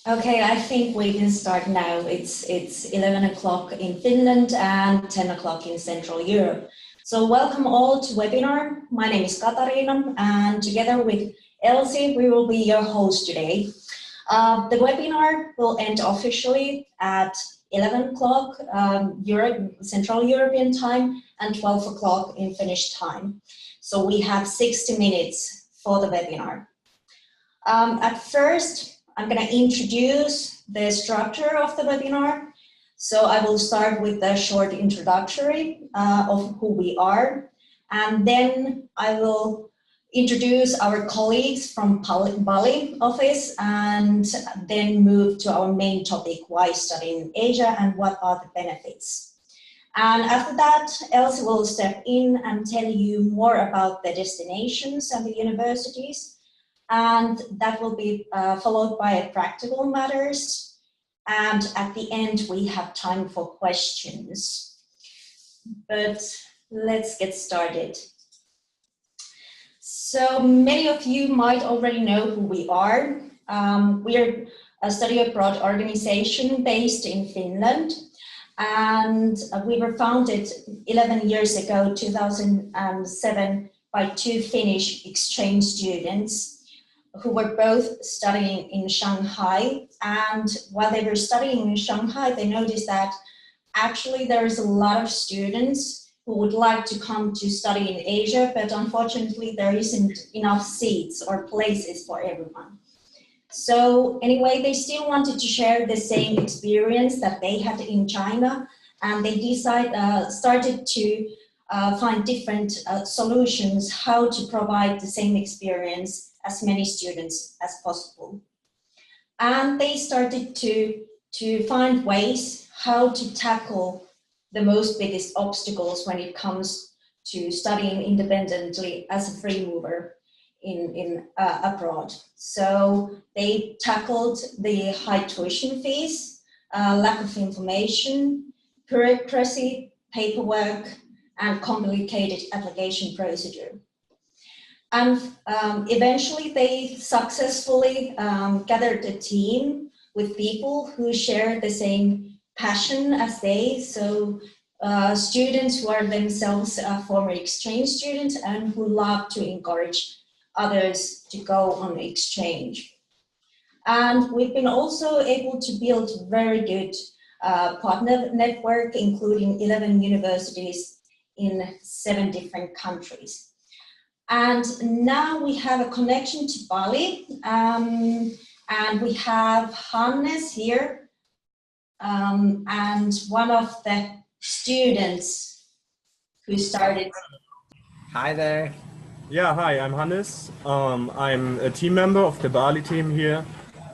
Okay, I think we can start now. It's 11 o'clock in Finland and 10 o'clock in Central Europe. So welcome all to webinar. My name is Katarina, and together with Elsie, we will be your host today. The webinar will end officially at 11 o'clock Central European time and 12 o'clock in Finnish time. So we have 60 minutes for the webinar. At first, I'm going to introduce the structure of the webinar. So I will start with a short introductory of who we are, and then I will introduce our colleagues from Bali office, and then move to our main topic, why study in Asia and what are the benefits. And after that, Elsie will step in and tell you more about the destinations and the universities. And that will be followed by practical matters. And at the end, we have time for questions. But let's get started. So many of you might already know who we are. We are a study abroad organization based in Finland. And we were founded 11 years ago, 2007, by two Finnish exchange students who were both studying in Shanghai. And while they were studying in Shanghai, they noticed that actually there is a lot of students who would like to come to study in Asia, but unfortunately there isn't enough seats or places for everyone. So anyway, they still wanted to share the same experience that they had in China, and they started to find different solutions how to provide the same experience as many students as possible. And they started to find ways how to tackle the most biggest obstacles when it comes to studying independently as a free mover abroad. So they tackled the high tuition fees, lack of information, bureaucracy, paperwork, and complicated application procedure. And eventually they successfully gathered a team with people who share the same passion as they. So students who are themselves former exchange students and who love to encourage others to go on exchange. And we've been also able to build very good partner network, including 11 universities in 7 different countries. And now we have a connection to Bali, and we have Hannes here, and one of the students who started. Hi there. Yeah, hi, I'm Hannes. I'm a team member of the Bali team here.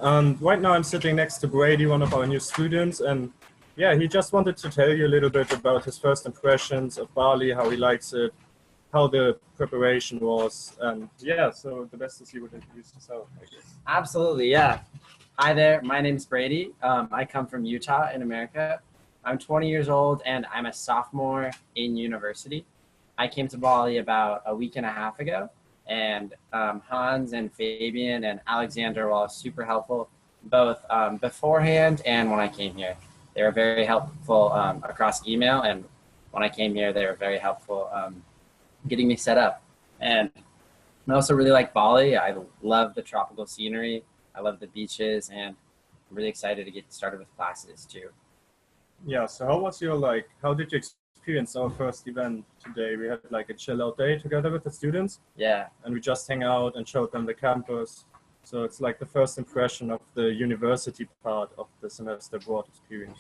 Right now I'm sitting next to Brady, one of our new students, and yeah, he just wanted to tell you a little bit about his first impressions of Bali, how he likes it, how the preparation was, and yeah, so the best is you would introduce yourself, I guess. Absolutely, yeah. Hi there, my name's Brady. I come from Utah in America. I'm 20 years old and I'm a sophomore in university. I came to Bali about a week and a half ago, and Hans and Fabian and Alexander were all super helpful, both beforehand and when I came here. They were very helpful across email, and when I came here, they were very helpful getting me set up. And I also really like Bali. I love the tropical scenery. I love the beaches, and I'm really excited to get started with classes too. Yeah, so how did you experience our first event today? We had like a chill out day together with the students. Yeah. And we just hang out and showed them the campus. So it's like the first impression of the university part of the semester abroad experience.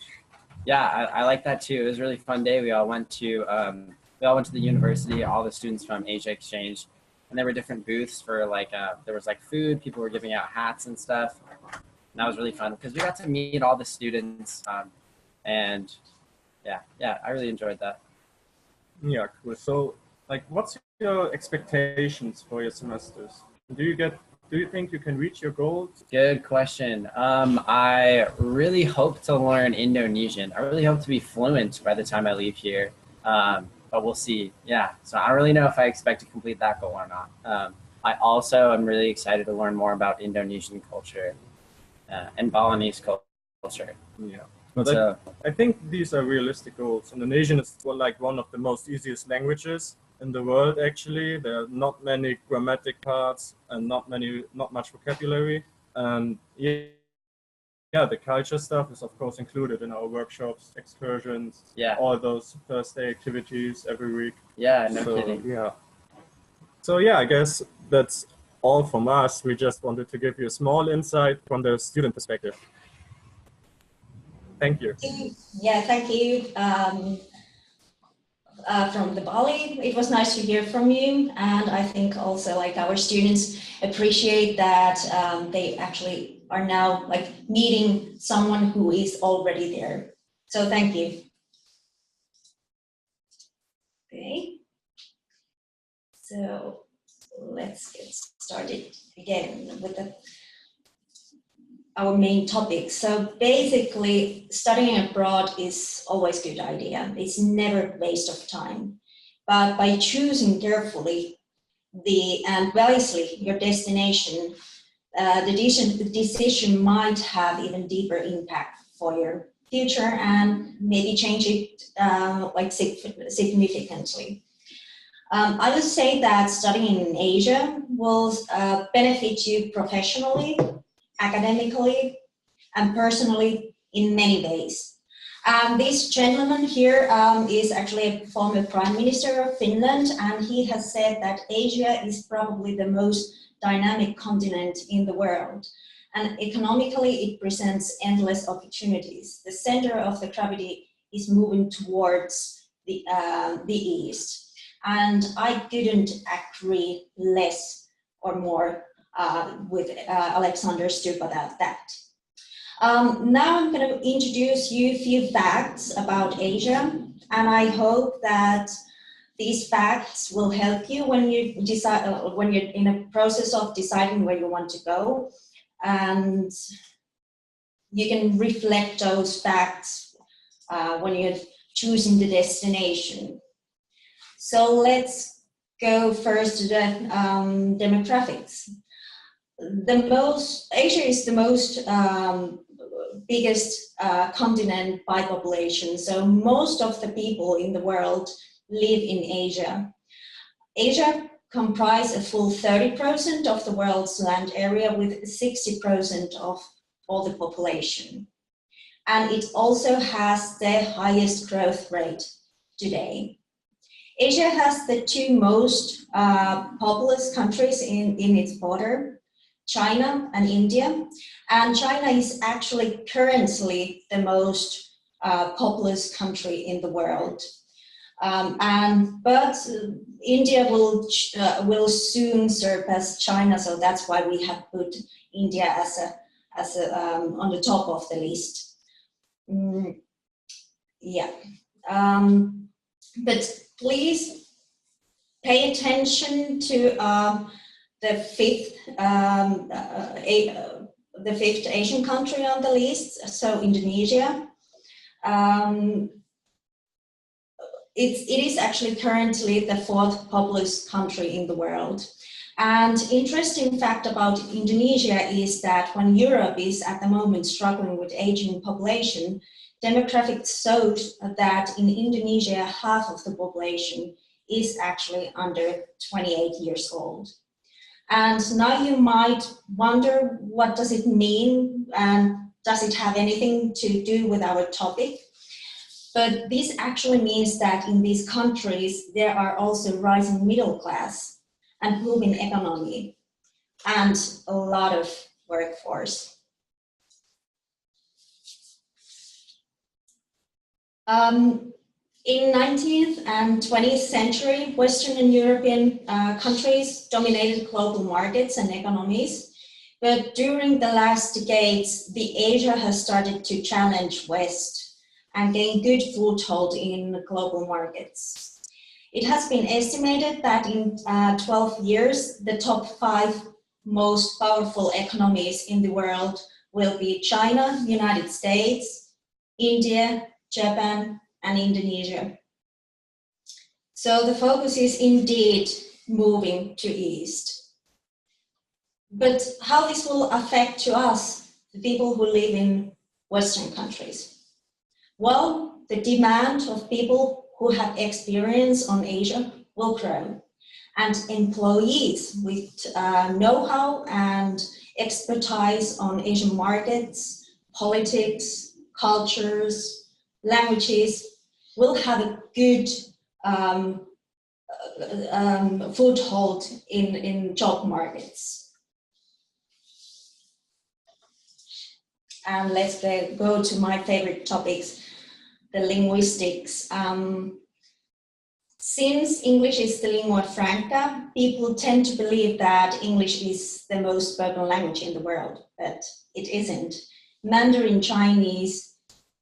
Yeah, I like that too. It was a really fun day. We all went to the university, all the students from Asia Exchange, and there were different booths for like, there was like food, people were giving out hats and stuff. And that was really fun because we got to meet all the students, and yeah, I really enjoyed that. Yeah, cool. So like, what's your expectations for your semesters? Do you think you can reach your goals? Good question. I really hope to learn Indonesian. I really hope to be fluent by the time I leave here. But we'll see. Yeah, so I don't really know if I expect to complete that goal or not. I also am really excited to learn more about Indonesian culture. and Balinese culture. Yeah. But So, I think these are realistic goals. Indonesian is like one of the most easiest languages in the world, actually. There are not many grammatic parts and not much vocabulary. And yeah, the culture stuff is of course included in our workshops, excursions, yeah, all those first day activities every week. yeah, no kidding. Yeah. So yeah, I guess that's all from us. We just wanted to give you a small insight from the student perspective. Thank you. Yeah, thank you. From the Bali, it was nice to hear from you, and I think also like our students appreciate that they actually are now like meeting someone who is already there. So thank you. Okay, so let's get started again with our main topic. So basically, studying abroad is always a good idea. It's never a waste of time. But by choosing carefully and wisely your destination, the decision might have even deeper impact for your future and maybe change it like significantly. I would say that studying in Asia will benefit you professionally, academically, and personally in many ways. This gentleman here is actually a former Prime Minister of Finland, and he has said that Asia is probably the most dynamic continent in the world. And economically, it presents endless opportunities. The center of the gravity is moving towards the east. And I couldn't agree less or more with Alexander Stubb about that. Now I'm going to introduce you a few facts about Asia, and I hope that these facts will help you when you decide, when you're in a process of deciding where you want to go, and you can reflect those facts when you're choosing the destination. So let's go first to the demographics. Asia is the most biggest continent by population. So most of the people in the world live in Asia. Asia comprises a full 30% of the world's land area with 60% of all the population. And it also has the highest growth rate today. Asia has the two most populous countries in its border, China and India, and China is actually currently the most populous country in the world. But India will soon surpass China, so that's why we have put India as on the top of the list. Yeah, but please pay attention to the fifth Asian country on the list, so Indonesia. It is actually currently the fourth populous country in the world. And interesting fact about Indonesia is that when Europe is at the moment struggling with aging population, demographics showed that in Indonesia, half of the population is actually under 28 years old. And now you might wonder, what does it mean? And does it have anything to do with our topic? But this actually means that in these countries, there are also rising middle class and booming economy and a lot of workforce. In 19th and 20th century, Western and European countries dominated global markets and economies. But during the last decades, the Asia has started to challenge West and gain good foothold in global markets. It has been estimated that in 12 years, the top 5 most powerful economies in the world will be China, United States, India, Japan, and Indonesia. So the focus is indeed moving to East. But how this will affect to us the people who live in Western countries? Well, the demand of people who have experience on Asia will grow, and employees with know-how and expertise on Asian markets, politics, cultures, languages will have a good foothold in job markets. And let's go to my favorite topics, the linguistics. Since English is the lingua franca, people tend to believe that English is the most spoken language in the world, but it isn't. Mandarin Chinese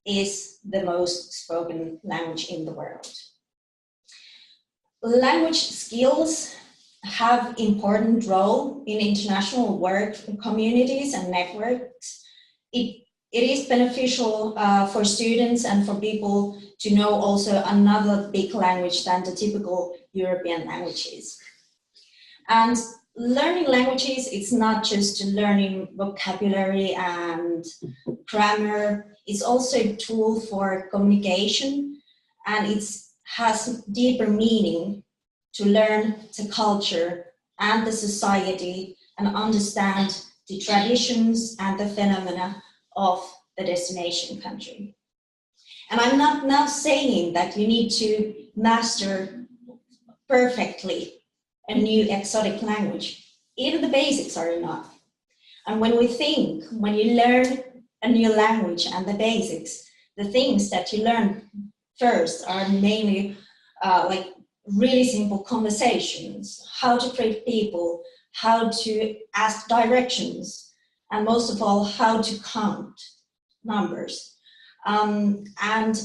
is the most spoken language in the world. Language skills have important role in international work communities and networks. It is beneficial for students and for people to know also another big language than the typical European languages. And learning languages, it's not just learning vocabulary and grammar, it's also a tool for communication, and it has deeper meaning to learn the culture and the society and understand the traditions and the phenomena of the destination country. And I'm not now saying that you need to master perfectly a new exotic language. Even the basics are enough. And when you learn a new language and the basics, the things that you learn first are mainly like really simple conversations, how to treat people, how to ask directions, and most of all, how to count numbers. And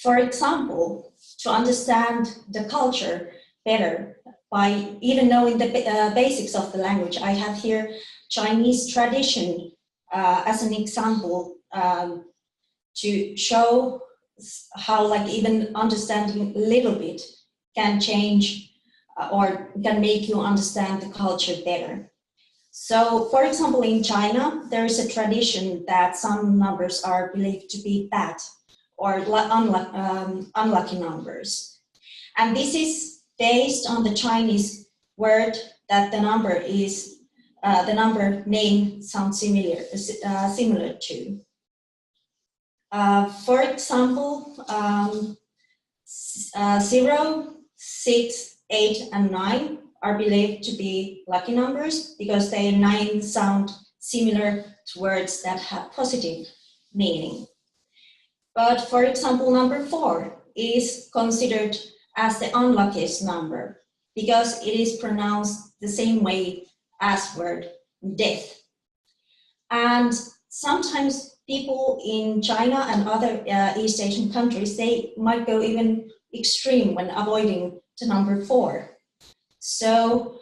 for example, to understand the culture better by even knowing the basics of the language, I have here Chinese tradition as an example to show how like even understanding a little bit can change or can make you understand the culture better. So, for example, in China, there is a tradition that some numbers are believed to be bad or unlucky numbers. And this is based on the Chinese word that the number is, the number name sounds similar to. For example, 0, 6, 8, and 9 are believed to be lucky numbers because their 9 sound similar to words that have positive meaning. But for example, number 4 is considered as the unluckiest number because it is pronounced the same way as word death. And sometimes people in China and other East Asian countries, they might go even extreme when avoiding the number 4. So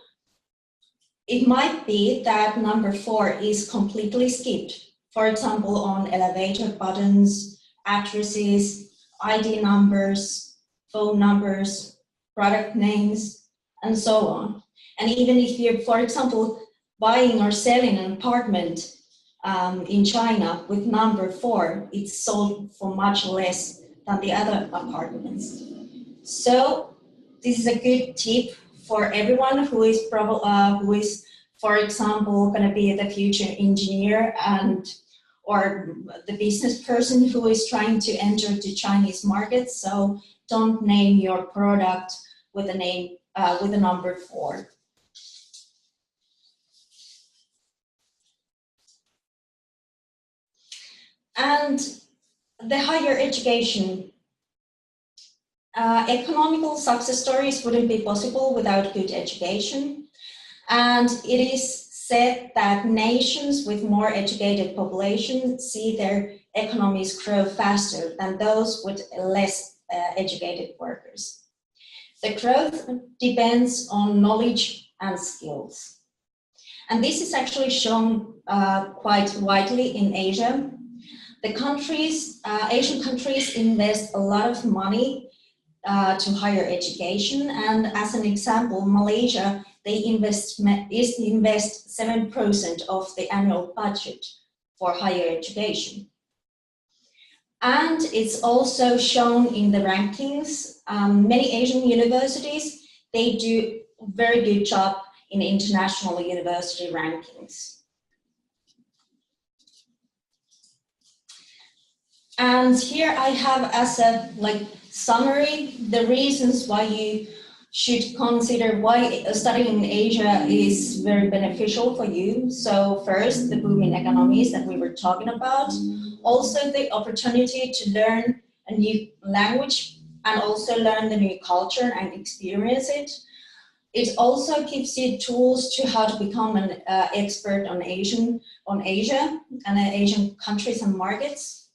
it might be that number 4 is completely skipped. For example, on elevator buttons, addresses, ID numbers, phone numbers, product names, and so on. And even if you're, for example, buying or selling an apartment in China with number 4, it's sold for much less than the other apartments. So this is a good tip for everyone who is for example, going to be the future engineer or the business person who is trying to enter the Chinese market. So don't name your product with a name with a number 4. And the higher education. Economical success stories wouldn't be possible without good education. And it is said that nations with more educated populations see their economies grow faster than those with less educated workers. The growth depends on knowledge and skills. And this is actually shown quite widely in Asia. The countries, Asian countries invest a lot of money to higher education, and as an example, Malaysia, they invest 7% of the annual budget for higher education. And it's also shown in the rankings. Many Asian universities, they do a very good job in international university rankings. And here I have as a summary the reasons why you should consider why studying in Asia is very beneficial for you. So first, the booming economies that we were talking about. Also the opportunity to learn a new language and also learn the new culture and experience it. It also gives you tools to how to become an expert on Asia and Asian countries and markets.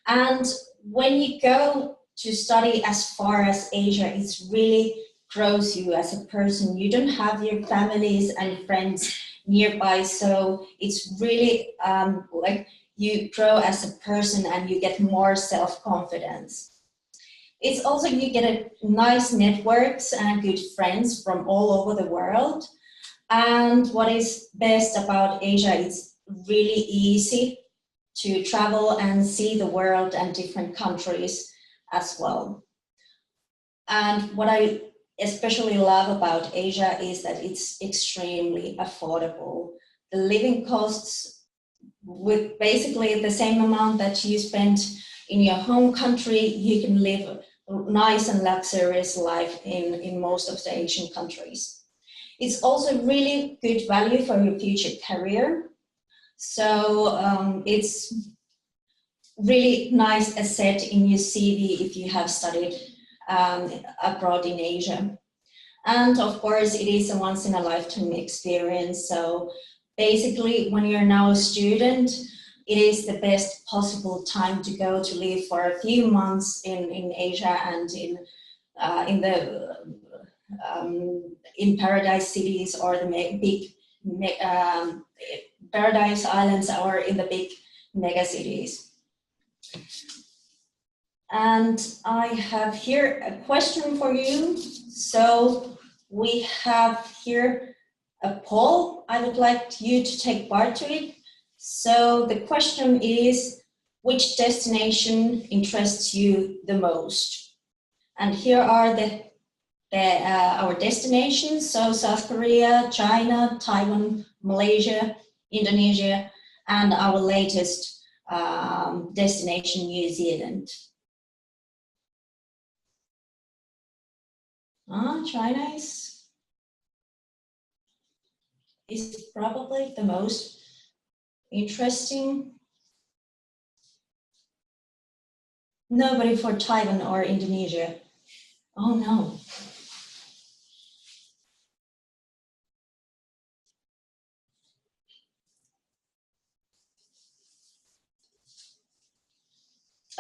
And when you go to study as far as Asia, it really grows you as a person. You don't have your families and friends nearby, so it's really you grow as a person and you get more self-confidence. It's also you get a nice networks and good friends from all over the world. And what is best about Asia is really easy to travel and see the world and different countries as well. And what I especially love about Asia is that it's extremely affordable. The living costs, with basically the same amount that you spend in your home country, you can live a nice and luxurious life in most of the Asian countries. It's also really good value for your future career. So it's really nice asset in your CV if you have studied abroad in Asia. And of course, it is a once in a lifetime experience. So basically, when you're now a student, it is the best possible time to go to live for a few months in Asia and in paradise cities or the big paradise islands or in the big mega cities. And I have here a question for you. So we have here a poll. I would like you to take part to it. So the question is, which destination interests you the most? And here are our destinations. So South Korea, China, Taiwan, Malaysia, Indonesia, and our latest destination, New Zealand. China is probably the most interesting. Nobody for Taiwan or Indonesia. Oh no.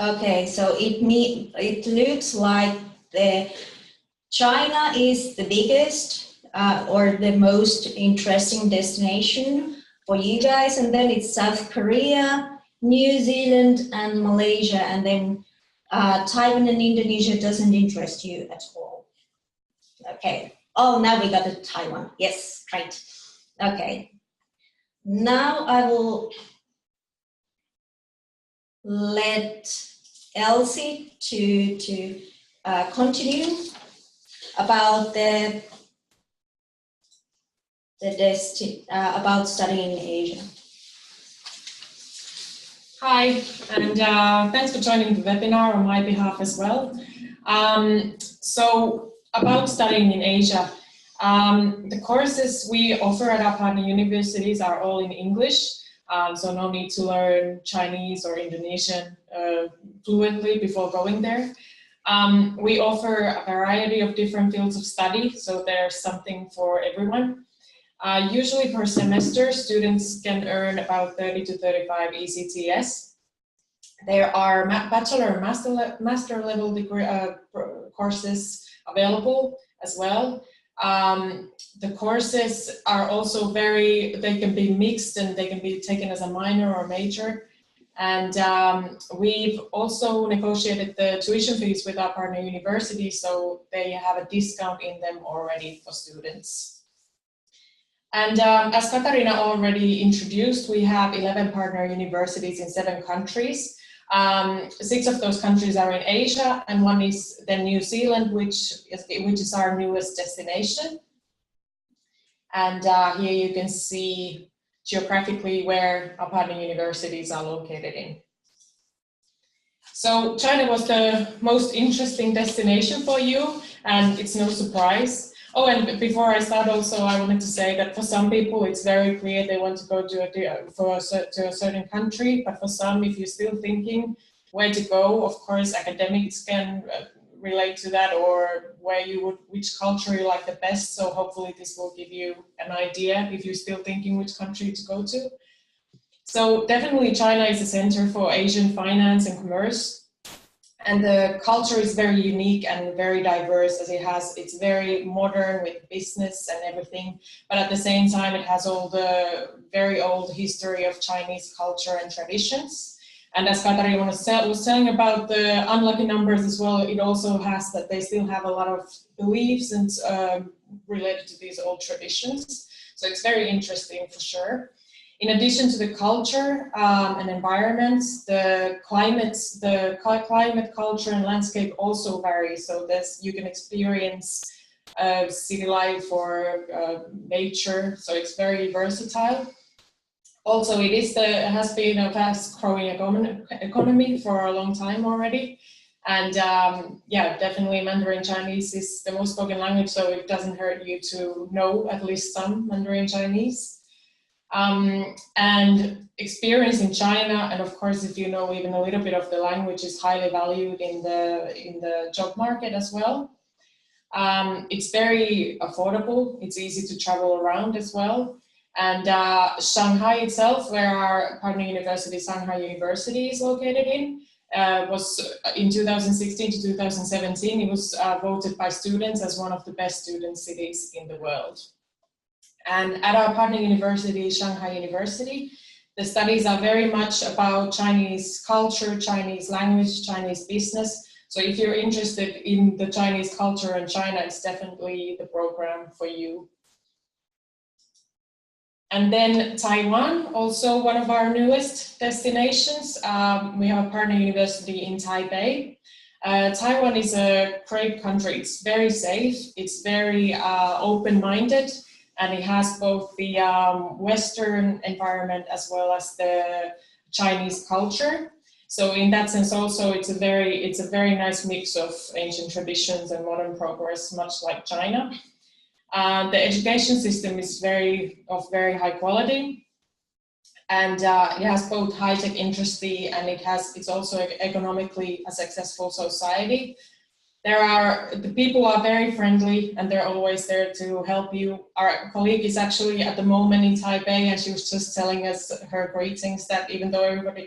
Okay, so it looks like China is the biggest or the most interesting destination for you guys, and then it's South Korea, New Zealand, and Malaysia, and then Taiwan and Indonesia doesn't interest you at all. Okay. Oh, now we got to Taiwan. Yes, right. Okay. Now I will let Elsie to continue about about studying in Asia. Hi, and thanks for joining the webinar on my behalf as well. So about studying in Asia, the courses we offer at our partner universities are all in English, so no need to learn Chinese or Indonesian fluently before going there. We offer a variety of different fields of study, so there's something for everyone. Usually per semester, students can earn about 30 to 35 ECTS. There are bachelor and master level degree courses available as well. The courses are also they can be mixed and they can be taken as a minor or major. And we've also negotiated the tuition fees with our partner university, so they have a discount in them already for students. And as Katarina already introduced, we have 11 partner universities in 7 countries. 6 of those countries are in Asia, and 1 is then New Zealand, which is our newest destination. And here you can see geographically where our partner universities are located in. So China was the most interesting destination for you, and it's no surprise. Oh, and before I start also, I wanted to say that for some people it's very clear they want to go to a certain country, but for some, if you're still thinking where to go, of course, academics can relate to that, or which culture you like the best. So hopefully this will give you an idea if you're still thinking which country to go to. So definitely China is a center for Asian finance and commerce. And the culture is very unique and very diverse, as it's very modern with business and everything. But at the same time, it has all the very old history of Chinese culture and traditions. And as Katarina was telling about the unlucky numbers as well, it also has that they still have a lot of beliefs and related to these old traditions. So it's very interesting for sure. In addition to the culture and environments, the climate, culture, and landscape also vary. So you can experience city life or nature. So it's very versatile. Also, it has been a fast-growing economy for a long time already. And yeah, definitely Mandarin Chinese is the most spoken language, so it doesn't hurt you to know at least some Mandarin Chinese. And experience in China, and of course, if you know even a little bit of the language, is highly valued in the job market as well. It's very affordable. It's easy to travel around as well. And Shanghai itself, where our partner university, Shanghai University, is located in, was in 2016 to 2017, it was voted by students as one of the best student cities in the world. And at our partner university, Shanghai University, the studies are very much about Chinese culture, Chinese language, Chinese business. So if you're interested in the Chinese culture and China, it's definitely the program for you. And then Taiwan, also one of our newest destinations. We have a partner university in Taipei. Taiwan is a great country. It's very safe. It's very open-minded. And it has both the Western environment as well as the Chinese culture. So in that sense also, it's a very nice mix of ancient traditions and modern progress, much like China. The education system is of very high quality. And it has both high-tech industry, and it's also economically a successful society. The people are very friendly, and they're always there to help you. Our colleague is actually at the moment in Taipei, and she was just telling us her greetings that even though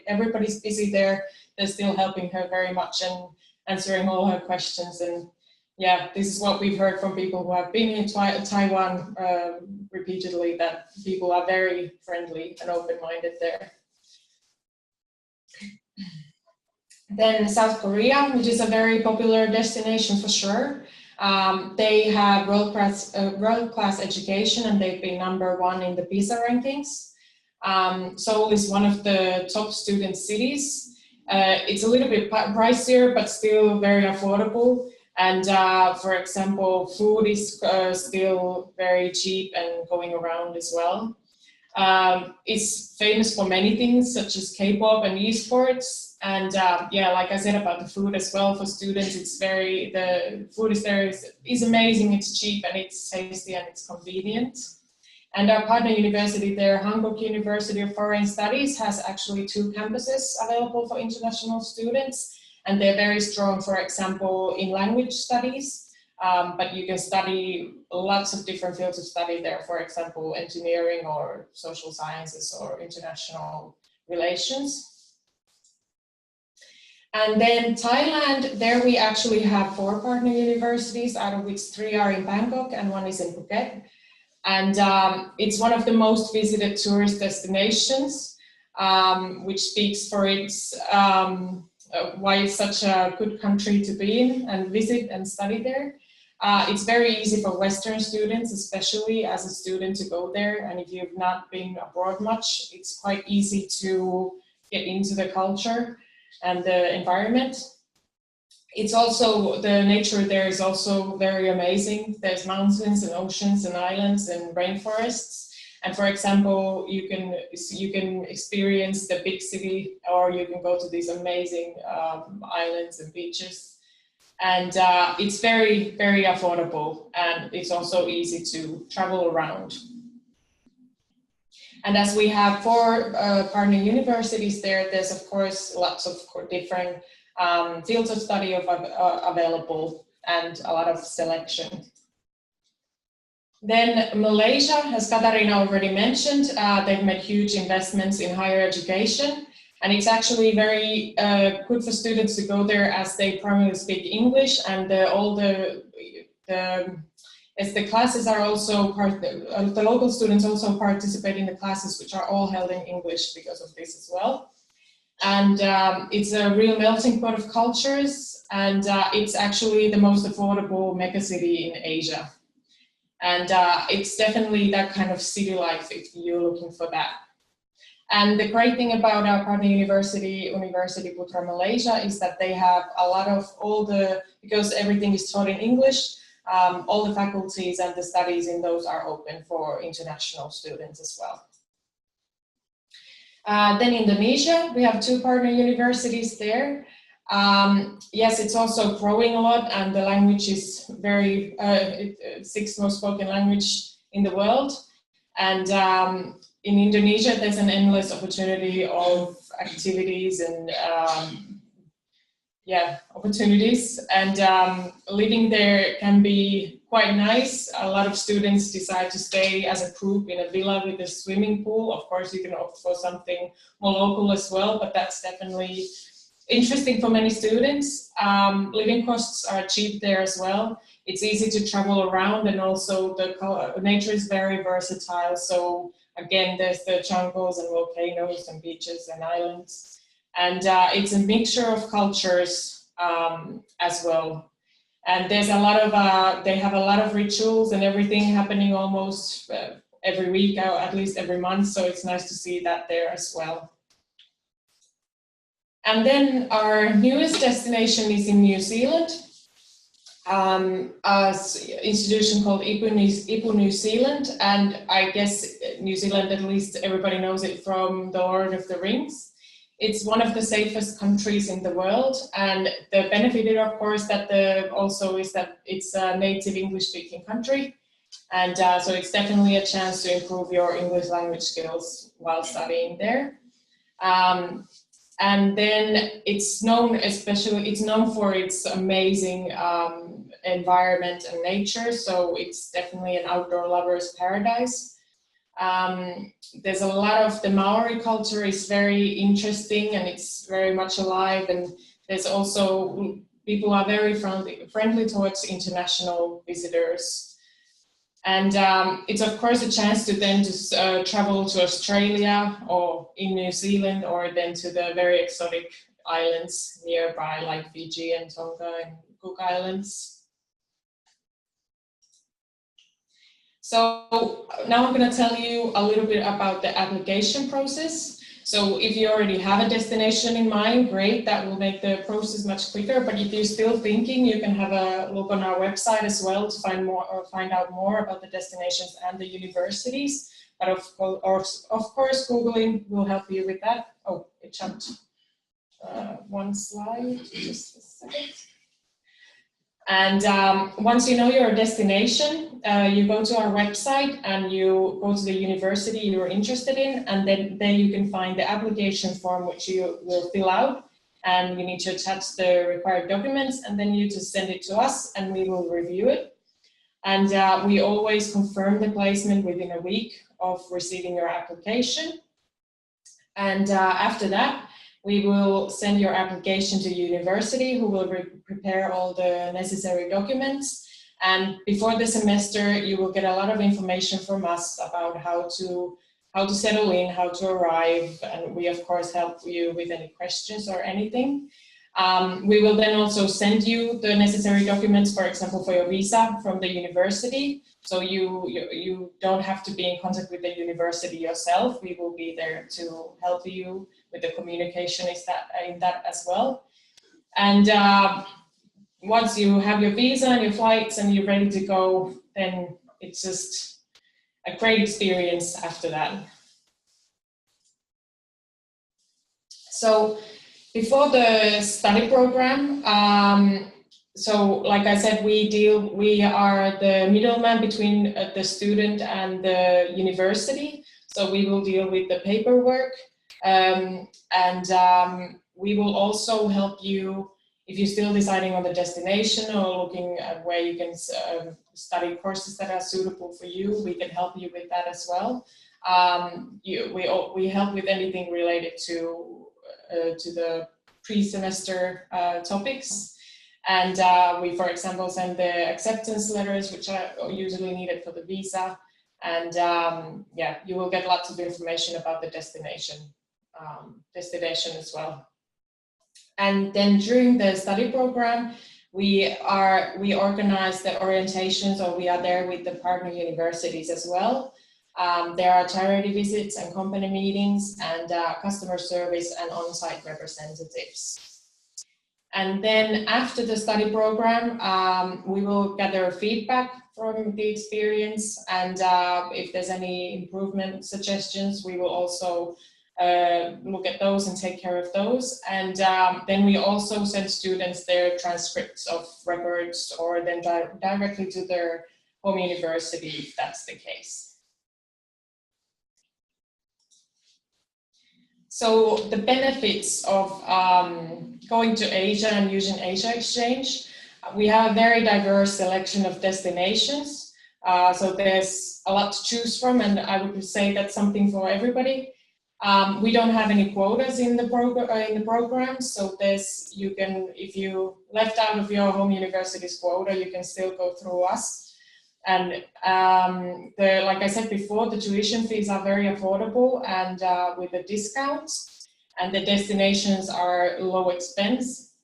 everybody's busy there, they're still helping her very much and answering all her questions. And yeah, this is what we've heard from people who have been in Taiwan repeatedly, that people are very friendly and open-minded there. Then South Korea, which is a very popular destination for sure. They have world-class education, and they've been #1 in the PISA rankings. Seoul is one of the top student cities. It's a little bit pricier, but still very affordable. And for example, food is still very cheap and going around as well. It's famous for many things, such as K-pop and esports. And yeah, like I said about the food as well, for students, the food is amazing, it's cheap, and it's tasty, and it's convenient. And our partner university there, Hankook University of Foreign Studies, has actually 2 campuses available for international students. And they're very strong, for example, in language studies. But you can study lots of different fields of study there, for example, engineering or social sciences or international relations. And then Thailand, there we actually have 4 partner universities, out of which 3 are in Bangkok and 1 is in Phuket. And it's one of the most visited tourist destinations, which speaks for why it's such a good country to be in and visit and study there. It's very easy for Western students, especially as a student, to go there. And if you've not been abroad much, it's quite easy to get into the culture and the environment. It's also, the nature there is also very amazing. There's mountains and oceans and islands and rainforests. And for example, you can experience the big city, or you can go to these amazing islands and beaches. And it's very, very affordable, and it's also easy to travel around. And as we have 4 partner universities there, there's of course lots of different fields of study available, and a lot of selection. Then Malaysia, as Katarina already mentioned, they've made huge investments in higher education, and it's actually very good for students to go there, as they primarily speak English, and as the classes are also the local students also participate in the classes, which are all held in English because of this as well. And it's a real melting pot of cultures, and it's actually the most affordable megacity in Asia. And it's definitely that kind of city life if you're looking for that. And the great thing about our partner university, University Putra Malaysia, is that they have a lot of because everything is taught in English, all the faculties and the studies in those are open for international students as well. Then Indonesia, we have 2 partner universities there. Yes, it's also growing a lot, and the language is very 6th most spoken language in the world. And in Indonesia, there's an endless opportunity of activities and opportunities. And living there can be quite nice. A lot of students decide to stay as a group in a villa with a swimming pool. Of course, you can opt for something more local as well, but that's definitely interesting for many students. Living costs are cheap there as well. It's easy to travel around, and also the nature is very versatile. So again, there's the jungles and volcanoes and beaches and islands. And it's a mixture of cultures as well. And there's a lot of, they have a lot of rituals and everything happening almost every week, or at least every month. So it's nice to see that there as well. And then our newest destination is in New Zealand, an institution called IPU New Zealand. And I guess New Zealand, at least everybody knows it from The Lord of the Rings. It's one of the safest countries in the world. And the benefit, of course, that also is that it's a native English-speaking country. And so it's definitely a chance to improve your English language skills while studying there. And then it's known for its amazing environment and nature. So it's definitely an outdoor lover's paradise. There's a lot of the Maori culture is very interesting, and it's very much alive. And there's also, people are very friendly towards international visitors. And it's of course a chance to then just travel to Australia or in New Zealand, or then to the very exotic islands nearby like Fiji and Tonga and Cook Islands. So now I'm going to tell you a little bit about the application process. So if you already have a destination in mind, great, that will make the process much quicker. But if you're still thinking, you can have a look on our website as well to find out more about the destinations and the universities. But of course, Googling will help you with that. Oh, it jumped one slide, just a second. And once you know your destination, you go to our website and you go to the university you're interested in, and then you can find the application form which you will fill out, and you need to attach the required documents, and then you just send it to us and we will review it. And we always confirm the placement within a week of receiving your application. And after that, we will send your application to university, who will prepare all the necessary documents. And before the semester, you will get a lot of information from us about how to settle in, how to arrive. And we, of course, help you with any questions or anything. We will then also send you the necessary documents, for example, for your visa from the university. So you don't have to be in contact with the university yourself. We will be there to help you with the communication in that as well. And once you have your visa and your flights and you're ready to go, then it's just a great experience after that. So before the study program, so like I said, we are the middleman between the student and the university. So we will deal with the paperwork, and we will also help you if you're still deciding on the destination or looking at where you can study courses that are suitable for you. We can help you with that as well. We help with anything related to the pre-semester topics. And we, for example, send the acceptance letters, which are usually needed for the visa. And yeah, you will get lots of information about the destination as well. And then during the study program, we organize the orientations, or we are there with the partner universities as well. There are charity visits and company meetings and customer service and on-site representatives. And then after the study program, we will gather feedback from the experience, and if there's any improvement suggestions, we will also look at those and take care of those. And then we also send students their transcripts of records, or then directly to their home university if that's the case. So the benefits of going to Asia and using Asia Exchange, we have a very diverse selection of destinations. So there's a lot to choose from, and I would say that's something for everybody. We don't have any quotas in the program, so you can, if you left out of your home university's quota, you can still go through us. And like I said before, the tuition fees are very affordable and with the discounts, and the destinations are low expense.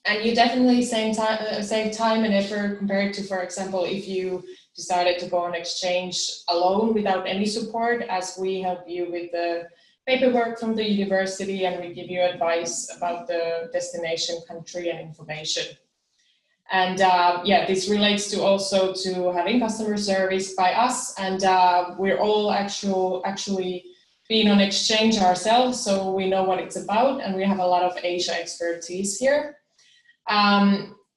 And you definitely save time and effort compared to, for example, if you decided to go on exchange alone without any support, as we help you with the paperwork from the university and we give you advice about the destination, country, and information. And yeah, this relates to also to having customer service by us, and we're all actually been on exchange ourselves, so we know what it's about, and we have a lot of Asia expertise here.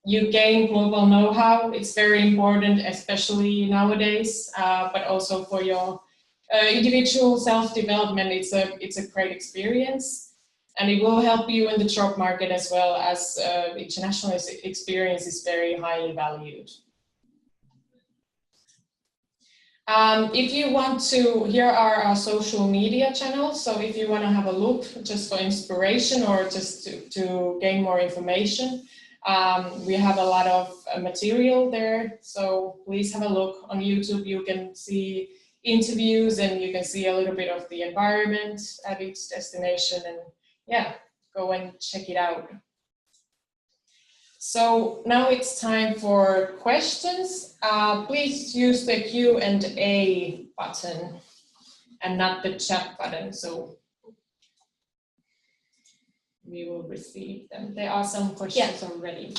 You gain global know-how. It's very important, especially nowadays, but also for your individual self-development. It's a great experience. And it will help you in the job market as well, as international experience is very highly valued. If you want to, here are our social media channels. So if you want to have a look just for inspiration or just to gain more information, we have a lot of material there. So please have a look on YouTube. You can see interviews and you can see a little bit of the environment at each destination, and yeah, go and check it out. So now it's time for questions. Please use the Q&A button and not the chat button, so we will receive them. There are some questions already.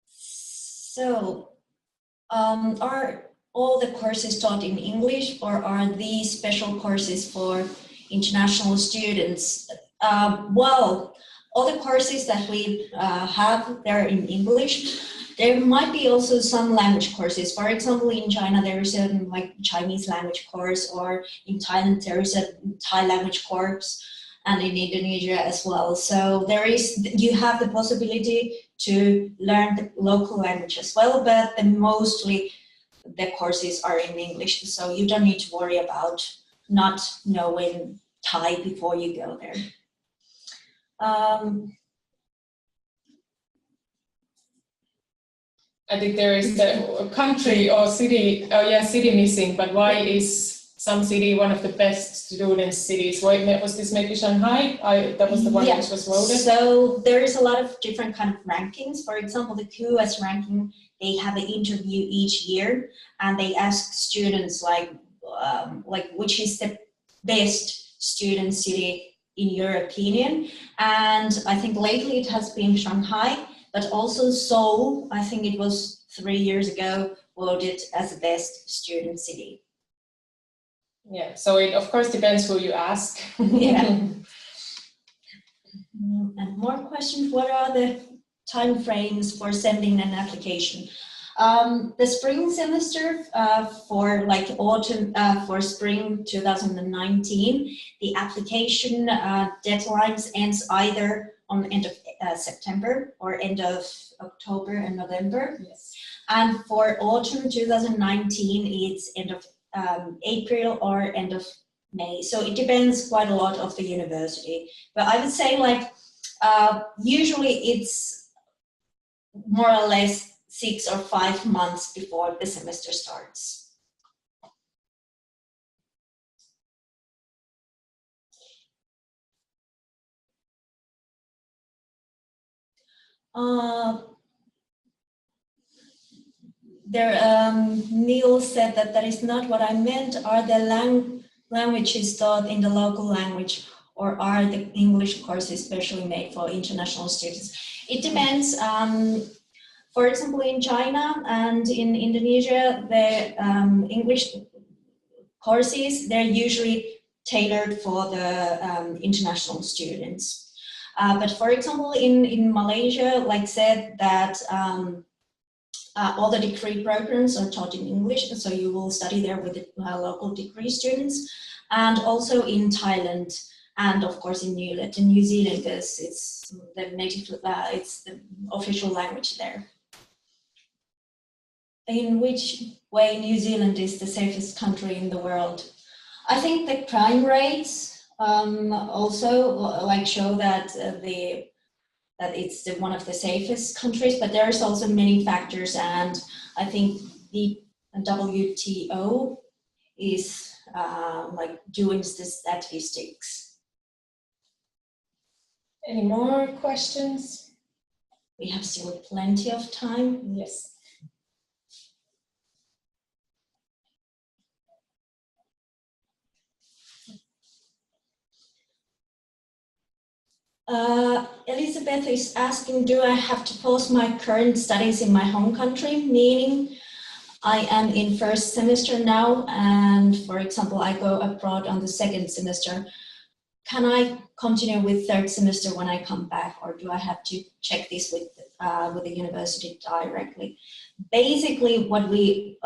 So, are all the courses taught in English, or are these special courses for international students? Well, all the courses that we have, they're in English. There might be also some language courses. For example, in China, there is a Chinese language course, or in Thailand, there is a Thai language course, and in Indonesia as well. So you have the possibility to learn the local language as well, but mostly the courses are in English. So you don't need to worry about not knowing Thai before you go there. I think there is the country or city, city missing, but why is some city, one of the best student cities. Was this maybe Shanghai? That was the one which was voted. So there is a lot of different kind of rankings. For example, the QS ranking, they have an interview each year, and they ask students like which is the best student city in your opinion. And I think lately it has been Shanghai, but also Seoul, I think it was 3 years ago, voted as the best student city. Yeah, so it of course depends who you ask. Yeah. And more questions, what are the time frames for sending an application? The spring semester for like autumn, for spring 2019, the application deadlines ends either on the end of September or end of October and November. Yes. And for autumn 2019, it's end of April or end of May. So it depends quite a lot of the university. But I would say like usually it's more or less 6 or 5 months before the semester starts. Neil said that is not what I meant. Are the languages taught in the local language, or are the English courses specially made for international students? It depends. For example, in China and in Indonesia, the English courses, they're usually tailored for the international students. But for example, in Malaysia, like said that all the degree programs are taught in English, so you will study there with the local degree students, and also in Thailand, and of course in New Zealand, because it's the native, it's the official language there. In which way New Zealand is the safest country in the world? I think the crime rates also like show that it's one of the safest countries, but there's also many factors, and I think the WTO is like doing the statistics. Any more questions? We have still plenty of time. Yes. Elizabeth is asking, do I have to pause my current studies in my home country? Meaning, I am in first semester now, and for example, I go abroad on the second semester. Can I continue with third semester when I come back, or do I have to check this with the university directly? Basically, what we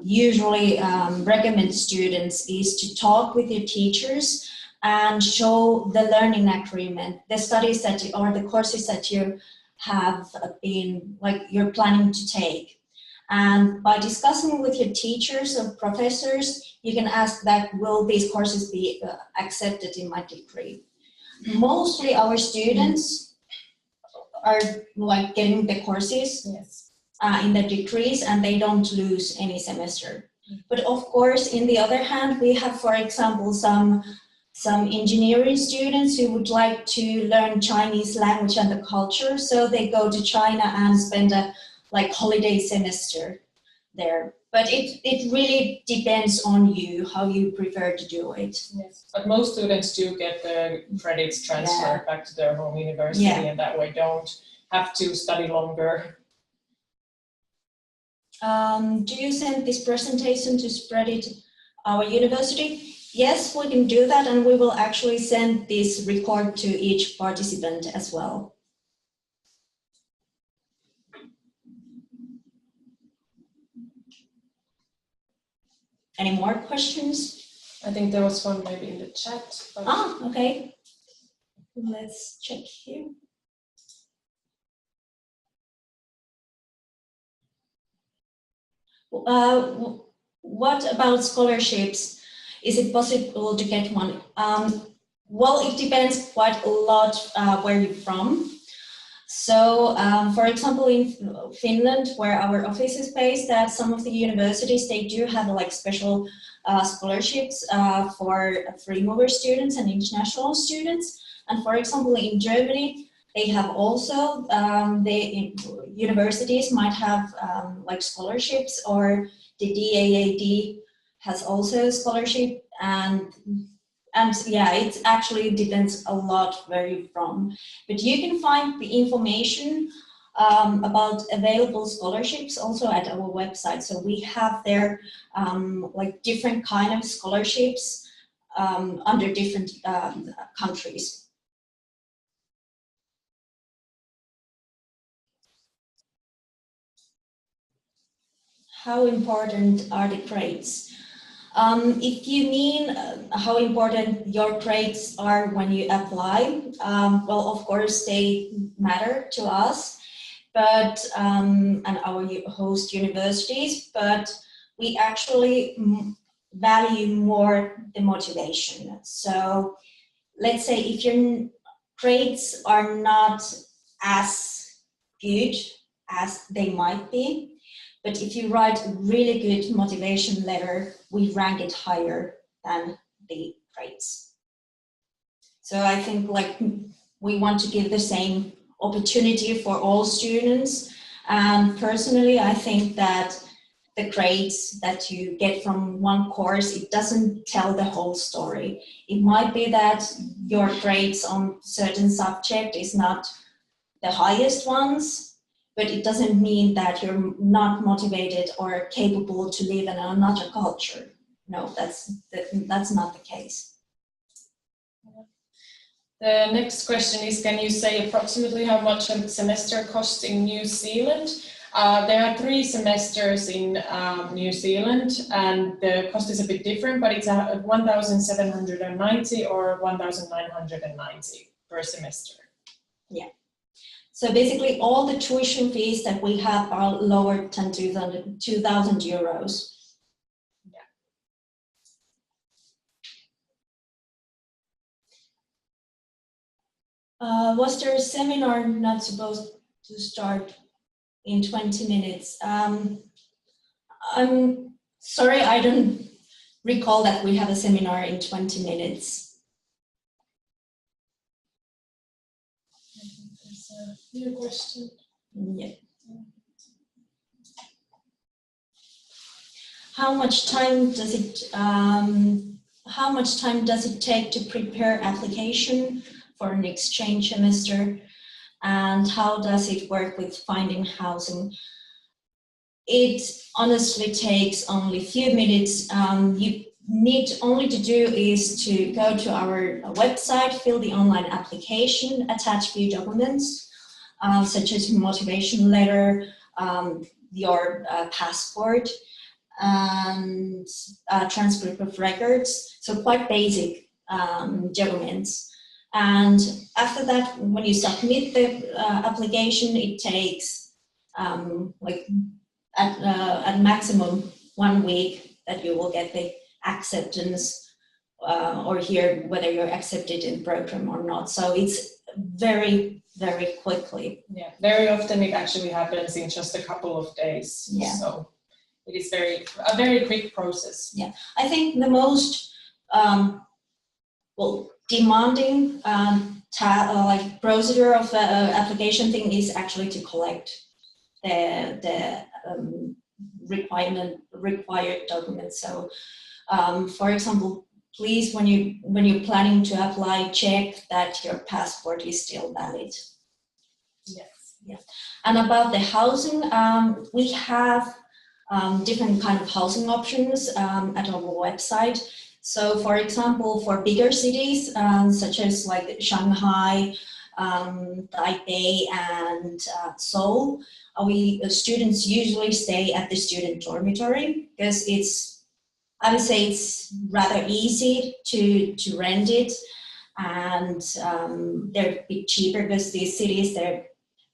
usually recommend students is to talk with your teachers and show the learning agreement, the studies that you, or the courses that you have been, like you're planning to take. And by discussing with your teachers or professors, you can ask that, will these courses be accepted in my degree? Mostly our students are like getting the courses Yes. In the degrees, and they don't lose any semester. But of course, in the other hand, we have, for example, some engineering students who would like to learn Chinese language and the culture, so they go to China and spend a like holiday semester there. But it really depends on you, how you prefer to do it. Yes. But most students do get the credits transferred back to their home university, and that way don't have to study longer. Do you send this presentation to spread it our university? Yes, we can do that, and we will actually send this record to each participant as well. Any more questions? I think there was one maybe in the chat. But... Ah, okay. Let's check here. What about scholarships? Is it possible to get one? Well, it depends quite a lot where you're from. So, for example, in Finland, where our office is based, that some of the universities, they do have like special scholarships for free mover students and international students. And for example, in Germany, they have also, the universities might have like scholarships, or the DAAD has also a scholarship, and yeah, it actually depends a lot where you're from. But you can find the information about available scholarships also at our website. So we have there like different kind of scholarships under different countries. How important are the grades? If you mean how important your grades are when you apply, well, of course they matter to us, but and our host universities, but we actually value more the motivation. So let's say if your grades are not as good as they might be, but if you write a really good motivation letter, we rank it higher than the grades. So I think like we want to give the same opportunity for all students. And personally, I think that the grades that you get from one course, it doesn't tell the whole story. It might be that your grades on certain subject is not the highest ones, but it doesn't mean that you're not motivated or capable to live in another culture. No, that's not the case. The next question is, can you say approximately how much a semester costs in New Zealand? There are 3 semesters in New Zealand, and the cost is a bit different, but it's 1,790 or 1,990 per semester. Yeah. So basically all the tuition fees that we have are lower than 2,000 euros. Yeah. Was there a seminar not supposed to start in 20 minutes? I'm sorry, I don't recall that we have a seminar in 20 minutes. New question. Yeah. How much time does it take to prepare application for an exchange semester, and how does it work with finding housing? It honestly takes only a few minutes. You need only to do is to go to our website, fill the online application, attach few documents, such as motivation letter, your passport, and transcript of records. So quite basic documents. And after that, when you submit the application, it takes like at maximum 1 week that you will get the acceptance or hear whether you're accepted in the program or not. So it's very, very quickly. Yeah, very often it actually happens in just a couple of days. Yeah. So it is a very quick process. Yeah, I think the most demanding like procedure of the application thing is actually to collect the required documents. So, for example, please, when you're planning to apply, check that your passport is still valid. Yes. Yeah. And about the housing, we have different kind of housing options at our website. So, for example, for bigger cities such as like Shanghai, Taipei, and Seoul, students usually stay at the student dormitory because I would say it's rather easy to rent it, and they're a bit cheaper because these cities there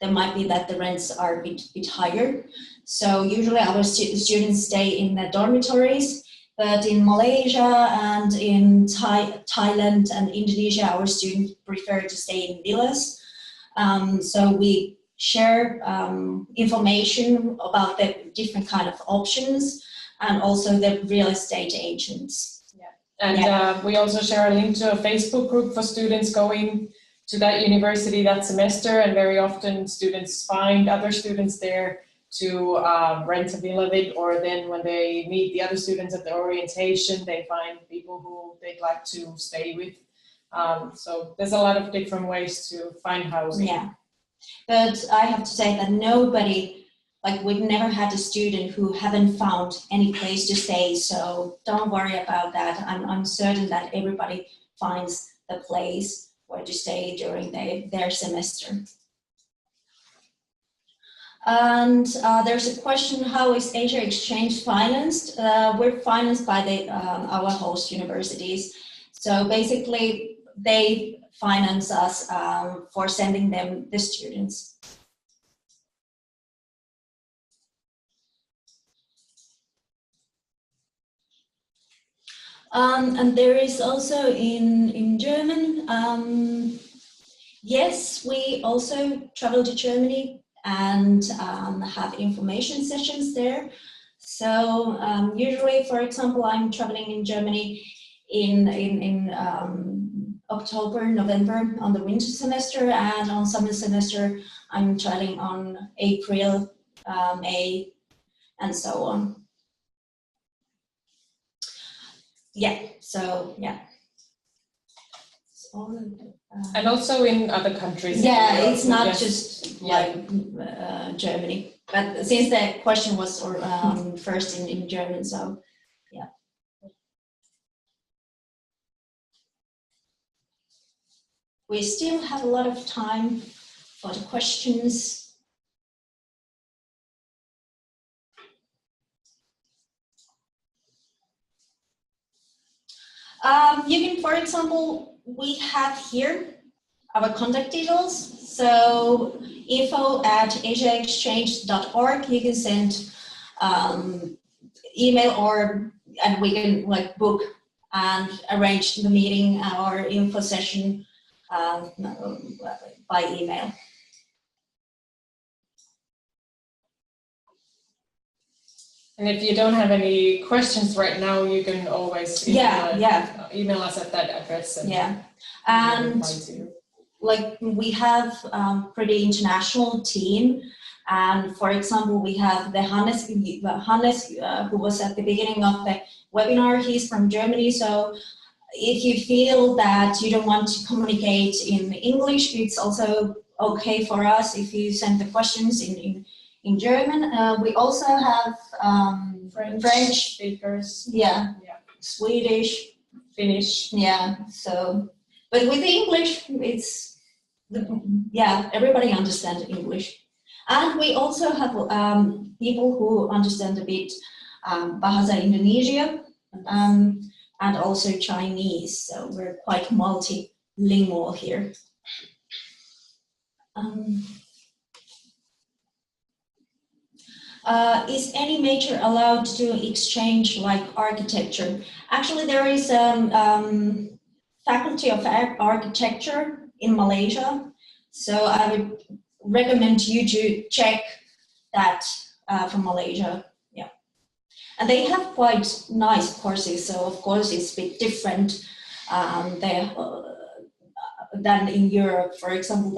might be that the rents are a bit higher. So usually our students stay in the dormitories, but in Malaysia and in Thailand and Indonesia, our students prefer to stay in villas. So we share information about the different kind of options, and also the real estate agents. And we also share a link to a Facebook group for students going to that university that semester, and very often students find other students there to rent a villa with, or then when they meet the other students at the orientation, they find people who they'd like to stay with. So there's a lot of different ways to find housing. Yeah, but I have to say that nobody, like we've never had a student who haven't found any place to stay, so don't worry about that. I'm certain that everybody finds the place where to stay during their semester. And there's a question, how is Asia Exchange financed? We're financed by our host universities. So basically, they finance us for sending them the students. And there is also in German, yes, we also travel to Germany and have information sessions there. So usually, for example, I'm traveling in Germany in October, November on the winter semester, and on summer semester, I'm traveling on April, May, and so on. Yeah, so yeah. And also in other countries. Yeah, it's not just like Germany, but since the question was first in German, so yeah. We still have a lot of time for the questions. You can, for example, we have here our contact details. So info@asiaexchange.org. You can send email and we can like book and arrange the meeting or info session by email. And if you don't have any questions right now, you can always email us at that address. And like we have pretty international team. And for example, we have the Hannes who was at the beginning of the webinar. He's from Germany. So if you feel that you don't want to communicate in English, it's also okay for us if you send the questions in German. We also have French speakers. Swedish, Finnish. So, but with the English, everybody understands English. And we also have people who understand a bit Bahasa Indonesia and also Chinese. So we're quite multilingual here. Is any major allowed to exchange like architecture? Actually, there is Faculty of Architecture in Malaysia. So I would recommend you to check that from Malaysia. Yeah. And they have quite nice courses. So of course it's a bit different than in Europe. For example,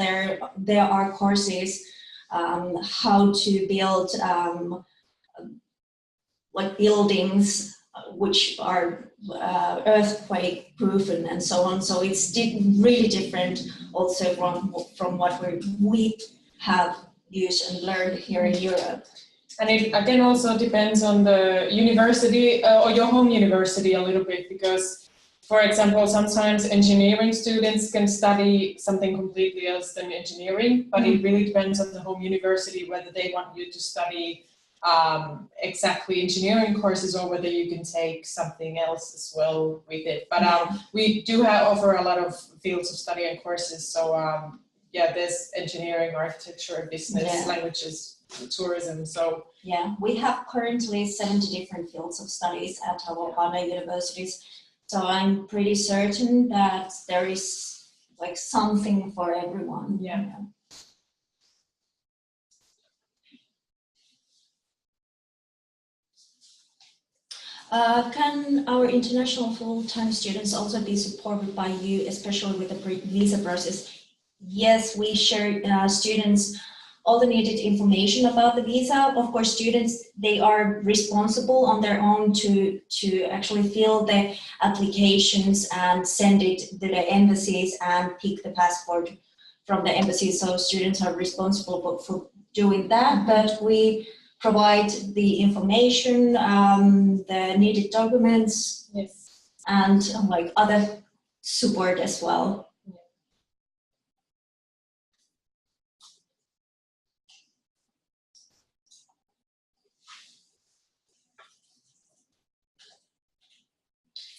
there are courses how to build like buildings which are earthquake proof and so on. So it's really different also from what we have used and learned here in Europe. And it again also depends on the university or your home university a little bit, because for example, sometimes engineering students can study something completely else than engineering, but it really depends on the home university whether they want you to study exactly engineering courses or whether you can take something else as well with it. But we do offer a lot of fields of study and courses. So there's engineering, architecture, business, languages, tourism. So we have currently 70 different fields of studies at our partner universities. So I'm pretty certain that there is like something for everyone. Can our international full-time students also be supported by you, especially with the visa process? Yes, we share students all the needed information about the visa. Of course, students, they are responsible on their own to actually fill the applications and send it to the embassies and pick the passport from the embassy. So students are responsible for doing that, but we provide the information, the needed documents, Yes. and like other support as well.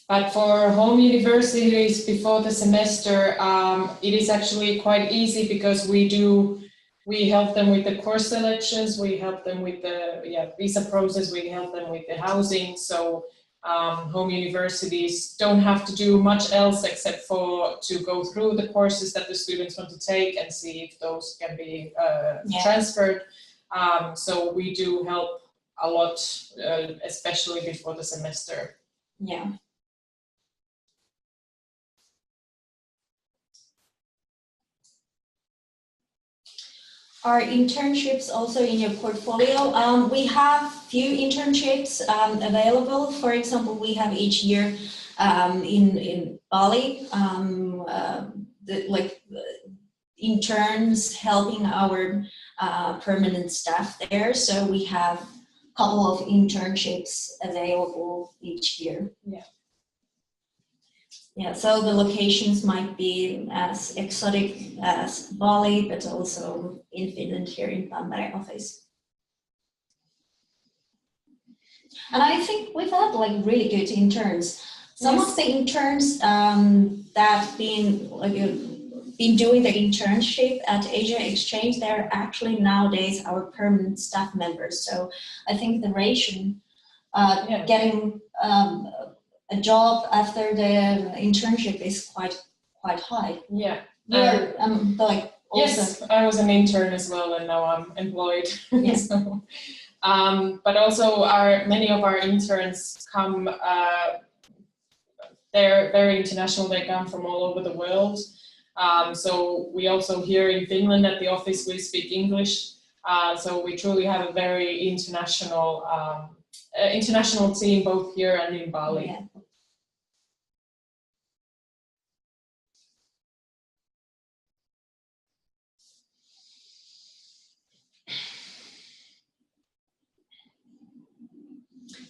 But for home universities before the semester, it is actually quite easy because we help them with the course selections, we help them with the visa process, we help them with the housing. So home universities don't have to do much else except for to go through the courses that the students want to take and see if those can be transferred. So we do help a lot, especially before the semester. Yeah. Are internships also in your portfolio? We have few internships available. For example, we have each year in Bali, interns helping our permanent staff there. So we have a couple of internships available each year. Yeah. Yeah, so the locations might be as exotic as Bali, but also in Finland here in Tampere office. And I think we've had like really good interns. Some of the interns that been doing the internship at Asia Exchange, they're actually nowadays our permanent staff members. So I think the ratio getting a job after the internship is quite high. Yeah. Like also, yes, I was an intern as well, and now I'm employed. Yeah. So, but also many of our interns come. They're very international. They come from all over the world. So we also here in Finland at the office we speak English. So we truly have a very international team both here and in Bali. yeah.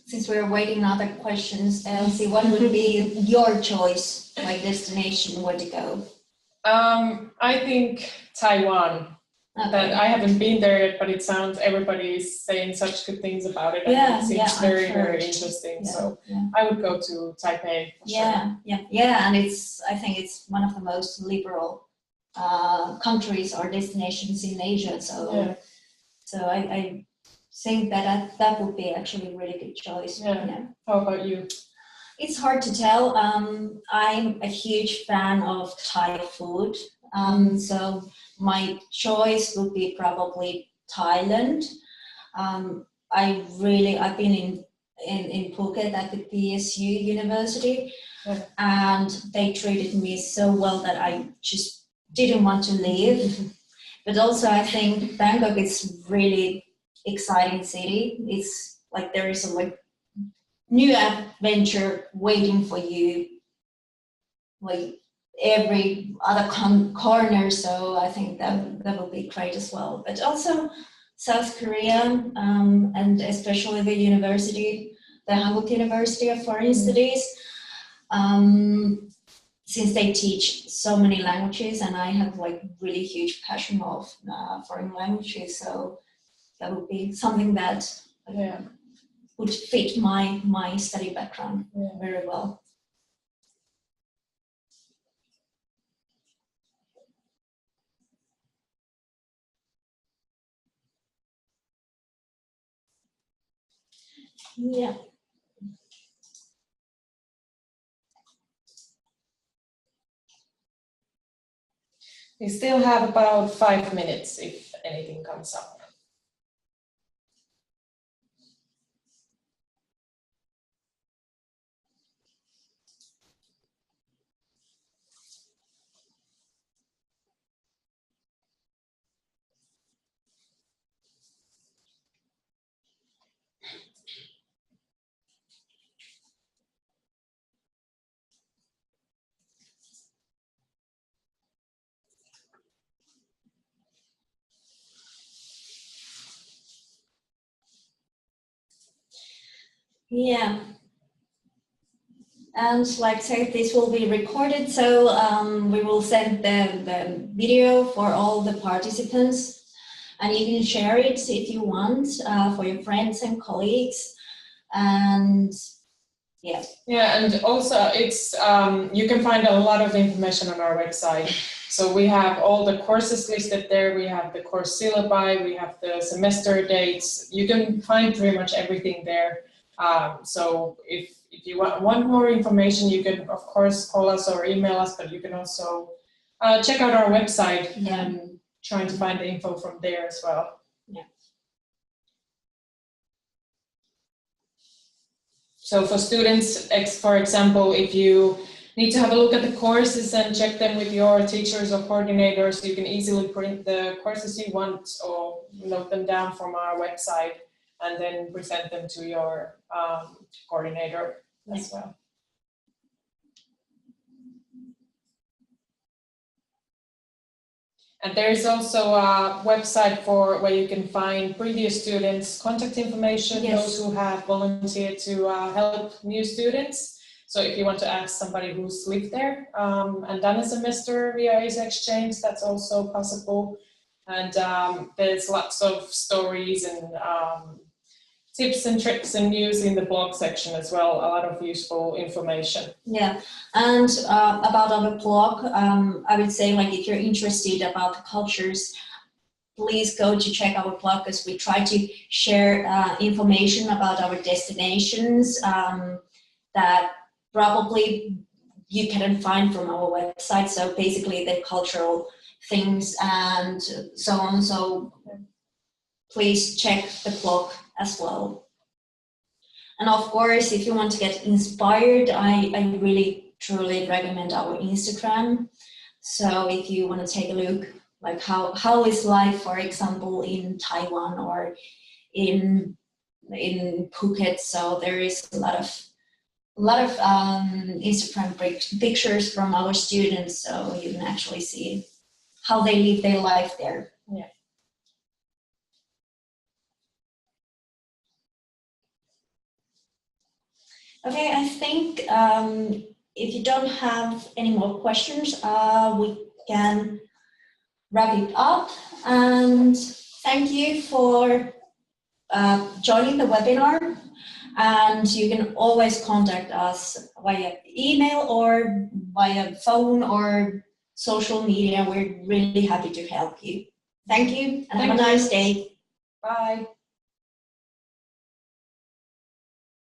Since we're waiting other questions, Elsie, what would be your choice, like destination, where to go? I think Taiwan. Okay. That I haven't been there yet, but it sounds everybody is saying such good things about it. Yeah, and it seems very, very interesting. Yeah, so yeah. I would go to Taipei. For sure. And I think it's one of the most liberal countries or destinations in Asia. So, I think that would be actually a really good choice. Yeah. How about you? It's hard to tell. I'm a huge fan of Thai food. So my choice would be probably Thailand. I've been in Phuket at the PSU University, and they treated me so well that I just didn't want to leave. But also I think Bangkok is really exciting city. It's like there is a new adventure waiting for you, like every other corner. So I think that will be great as well. But also South Korea, and especially the university, the Hanguk University of Foreign Studies, since they teach so many languages, and I have like really huge passion of foreign languages. So that would be something that would fit my study background very well. Yeah. We still have about 5 minutes if anything comes up. Yeah. And like I said, this will be recorded, so we will send the video for all the participants, and you can share it if you want for your friends and colleagues. And yeah. Yeah, and also it's you can find a lot of information on our website. So we have all the courses listed there. We have the course syllabi, we have the semester dates. You can find pretty much everything there. So if you want more information, you can of course call us or email us, but you can also check out our website and try to find the info from there as well. Yeah. So for students, for example, if you need to have a look at the courses and check them with your teachers or coordinators, you can easily print the courses you want or note them down from our website and then present them to your coordinator as well. And there is also a website where you can find previous students' contact information, those who have volunteered to help new students. So if you want to ask somebody who's lived there and done a semester via Asia Exchange, that's also possible. And there's lots of stories and tips and tricks and news in the blog section as well, a lot of useful information. Yeah, and about our blog, I would say, like, if you're interested about the cultures, please go to check our blog, because we try to share information about our destinations that probably you couldn't find from our website. So basically the cultural things and so on. So please check the blog as well. And of course, if you want to get inspired, I really truly recommend our Instagram. So if you want to take a look, like how is life, for example, in Taiwan or in Phuket. So there is a lot of Instagram pictures from our students, so you can actually see how they live their life there. Yeah. Okay, I think if you don't have any more questions, we can wrap it up. And thank you for joining the webinar. And you can always contact us via email or via phone or social media. We're really happy to help you. Thank you, and have a nice day. Bye.